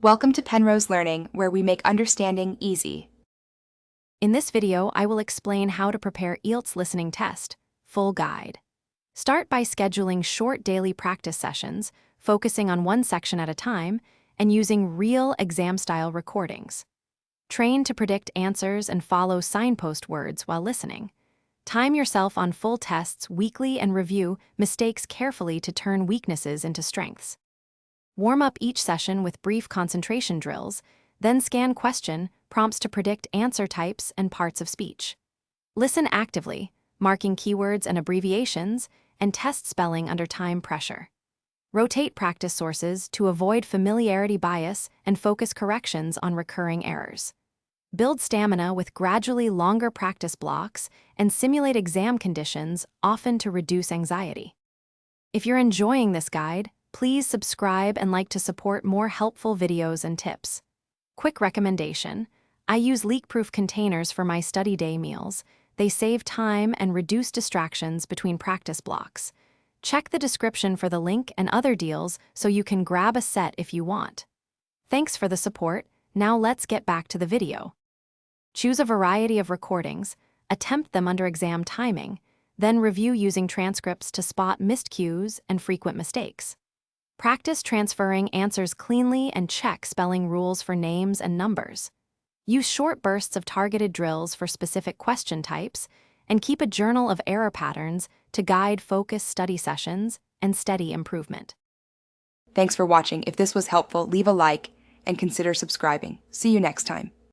Welcome to Penrose Learning, where we make understanding easy. In this video, I will explain how to prepare IELTS listening test, full guide. Start by scheduling short daily practice sessions, focusing on one section at a time, and using real exam-style recordings. Train to predict answers and follow signpost words while listening. Time yourself on full tests weekly and review mistakes carefully to turn weaknesses into strengths. Warm up each session with brief concentration drills, then scan question prompts to predict answer types and parts of speech. Listen actively, marking keywords and abbreviations, and test spelling under time pressure. Rotate practice sources to avoid familiarity bias and focus corrections on recurring errors. Build stamina with gradually longer practice blocks and simulate exam conditions, often to reduce anxiety. If you're enjoying this guide, please subscribe and like to support more helpful videos and tips. Quick recommendation: I use leak-proof containers for my study day meals. They save time and reduce distractions between practice blocks. Check the description for the link and other deals so you can grab a set if you want. Thanks for the support. Now let's get back to the video. Choose a variety of recordings, attempt them under exam timing, then review using transcripts to spot missed cues and frequent mistakes. Practice transferring answers cleanly and check spelling rules for names and numbers. Use short bursts of targeted drills for specific question types, and keep a journal of error patterns to guide focused study sessions and steady improvement. Thanks for watching. If this was helpful, leave a like and consider subscribing. See you next time.